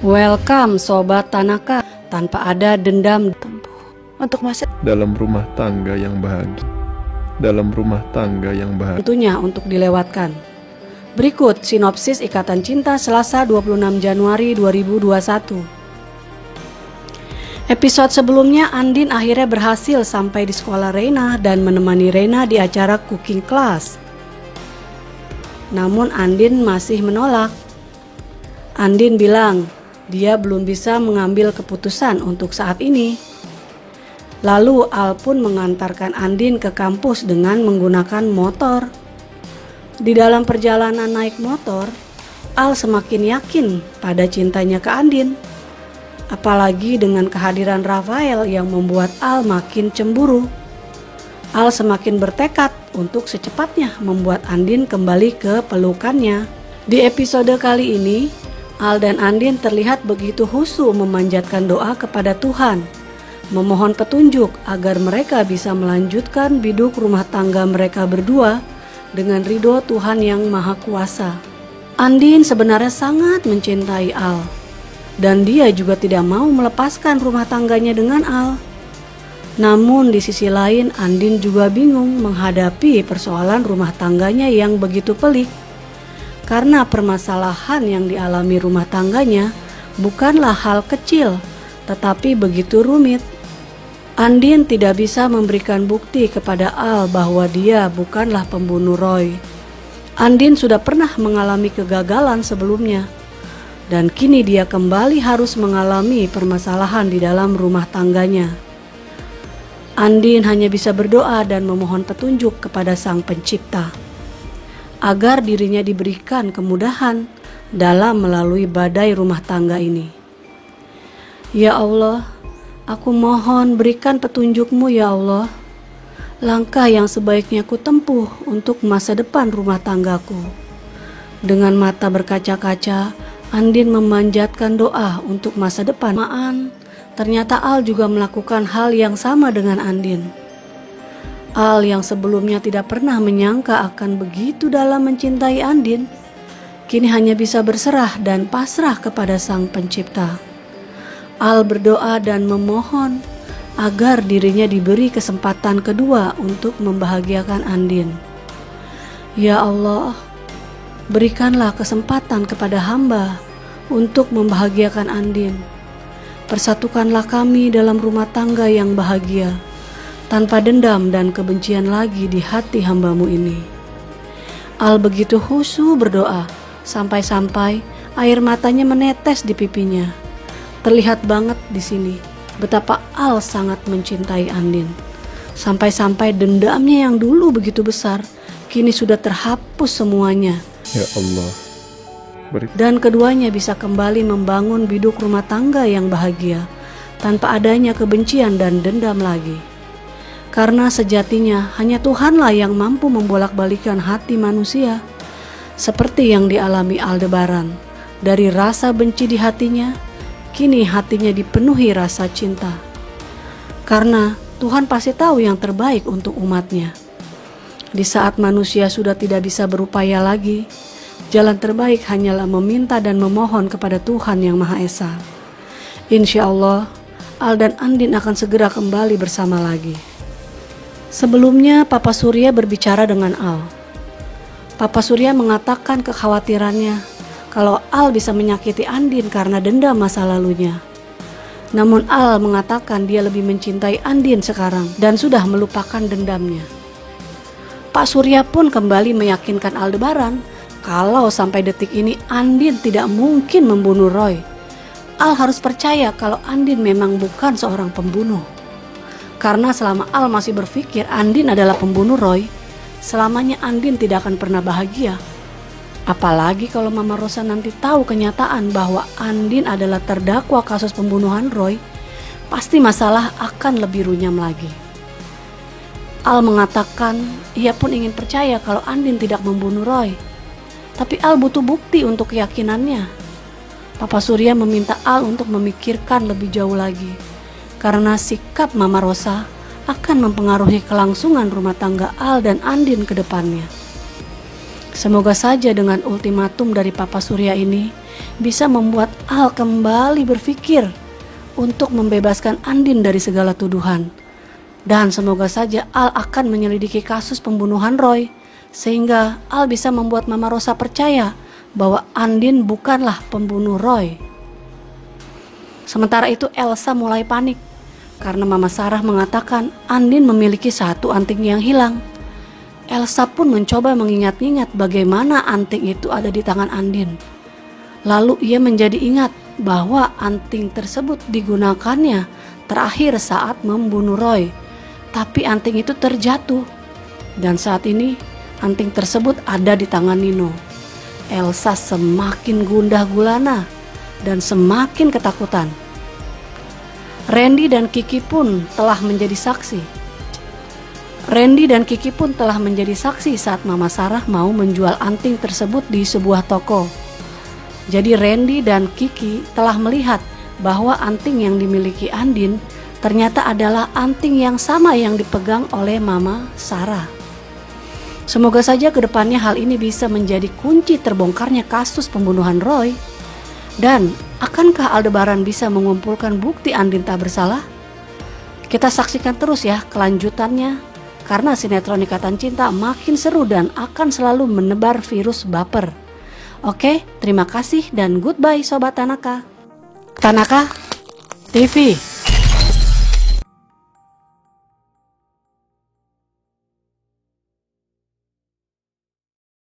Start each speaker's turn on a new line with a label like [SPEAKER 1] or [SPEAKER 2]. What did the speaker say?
[SPEAKER 1] Welcome Sobat Tanaka. Tanpa ada dendam
[SPEAKER 2] untuk masa
[SPEAKER 3] dalam rumah tangga yang bahagia. Dalam rumah tangga yang bahagia.
[SPEAKER 1] Tentunya untuk dilewatkan. Berikut sinopsis Ikatan Cinta Selasa 26 Januari 2021. Episode sebelumnya Andin akhirnya berhasil sampai di sekolah Reina dan menemani Reina di acara cooking class. Namun Andin masih menolak. Andin bilang dia belum bisa mengambil keputusan untuk saat ini. Lalu Al pun mengantarkan Andin ke kampus dengan menggunakan motor. Di dalam perjalanan naik motor, Al semakin yakin pada cintanya ke Andin. Apalagi dengan kehadiran Rafael yang membuat Al makin cemburu. Al semakin bertekad untuk secepatnya membuat Andin kembali ke pelukannya. Di episode kali ini, Al dan Andin terlihat begitu khusyuk memanjatkan doa kepada Tuhan, memohon petunjuk agar mereka bisa melanjutkan biduk rumah tangga mereka berdua dengan ridho Tuhan yang Maha Kuasa. Andin sebenarnya sangat mencintai Al, dan dia juga tidak mau melepaskan rumah tangganya dengan Al. Namun di sisi lain Andin juga bingung menghadapi persoalan rumah tangganya yang begitu pelik. Karena permasalahan yang dialami rumah tangganya bukanlah hal kecil, tetapi begitu rumit. Andin tidak bisa memberikan bukti kepada Al bahwa dia bukanlah pembunuh Roy. Andin sudah pernah mengalami kegagalan sebelumnya, dan kini dia kembali harus mengalami permasalahan di dalam rumah tangganya. Andin hanya bisa berdoa dan memohon petunjuk kepada Sang Pencipta agar dirinya diberikan kemudahan dalam melalui badai rumah tangga ini. Ya Allah, aku mohon berikan petunjuk-Mu ya Allah. Langkah yang sebaiknya ku tempuh untuk masa depan rumah tanggaku. Dengan mata berkaca-kaca, Andin memanjatkan doa untuk masa depan. Ternyata Al juga melakukan hal yang sama dengan Andin. Al yang sebelumnya tidak pernah menyangka akan begitu dalam mencintai Andin, kini hanya bisa berserah dan pasrah kepada Sang Pencipta. Al berdoa dan memohon agar dirinya diberi kesempatan kedua untuk membahagiakan Andin. Ya Allah, berikanlah kesempatan kepada hamba untuk membahagiakan Andin. Persatukanlah kami dalam rumah tangga yang bahagia, tanpa dendam dan kebencian lagi di hati hamba-Mu ini. Al begitu khusyuk berdoa, sampai-sampai air matanya menetes di pipinya. Terlihat banget di sini betapa Al sangat mencintai Andin. Sampai-sampai dendamnya yang dulu begitu besar, kini sudah terhapus semuanya.
[SPEAKER 3] Ya Allah.
[SPEAKER 1] Dan keduanya bisa kembali membangun biduk rumah tangga yang bahagia, tanpa adanya kebencian dan dendam lagi. Karena sejatinya hanya Tuhanlah yang mampu membolak-balikan hati manusia. Seperti yang dialami Aldebaran, dari rasa benci di hatinya, kini hatinya dipenuhi rasa cinta. Karena Tuhan pasti tahu yang terbaik untuk umatnya. Di saat manusia sudah tidak bisa berupaya lagi, jalan terbaik hanyalah meminta dan memohon kepada Tuhan yang Maha Esa. Insya Allah, Al dan Andin akan segera kembali bersama lagi. Sebelumnya Papa Surya berbicara dengan Al. Papa Surya mengatakan kekhawatirannya kalau Al bisa menyakiti Andin karena dendam masa lalunya. Namun Al mengatakan dia lebih mencintai Andin sekarang dan sudah melupakan dendamnya. Pak Surya pun kembali meyakinkan Aldebaran kalau sampai detik ini Andin tidak mungkin membunuh Roy. Al harus percaya kalau Andin memang bukan seorang pembunuh. Karena selama Al masih berpikir Andin adalah pembunuh Roy, selamanya Andin tidak akan pernah bahagia. Apalagi kalau Mama Rosa nanti tahu kenyataan bahwa Andin adalah terdakwa kasus pembunuhan Roy, pasti masalah akan lebih runyam lagi. Al mengatakan ia pun ingin percaya kalau Andin tidak membunuh Roy. Tapi Al butuh bukti untuk keyakinannya. Papa Surya meminta Al untuk memikirkan lebih jauh lagi, karena sikap Mama Rosa akan mempengaruhi kelangsungan rumah tangga Al dan Andin ke depannya. Semoga saja dengan ultimatum dari Papa Surya ini bisa membuat Al kembali berpikir untuk membebaskan Andin dari segala tuduhan. Dan semoga saja Al akan menyelidiki kasus pembunuhan Roy, sehingga Al bisa membuat Mama Rosa percaya bahwa Andin bukanlah pembunuh Roy. Sementara itu Elsa mulai panik karena Mama Sarah mengatakan Andin memiliki satu anting yang hilang. Elsa pun mencoba mengingat-ingat bagaimana anting itu ada di tangan Andin. Lalu ia menjadi ingat bahwa anting tersebut digunakannya terakhir saat membunuh Roy. Tapi anting itu terjatuh. Dan saat ini anting tersebut ada di tangan Nino. Elsa semakin gundah gulana dan semakin ketakutan. Randy dan Kiki pun telah menjadi saksi. Saat Mama Sarah mau menjual anting tersebut di sebuah toko. Jadi Randy dan Kiki telah melihat bahwa anting yang dimiliki Andin ternyata adalah anting yang sama yang dipegang oleh Mama Sarah. Semoga saja kedepannya hal ini bisa menjadi kunci terbongkarnya kasus pembunuhan Roy. Dan akankah Aldebaran bisa mengumpulkan bukti Andin tak bersalah? Kita saksikan terus ya kelanjutannya. Karena sinetron Ikatan Cinta makin seru dan akan selalu menebar virus baper. Oke, terima kasih dan goodbye Sobat Tanaka. Tanaka TV.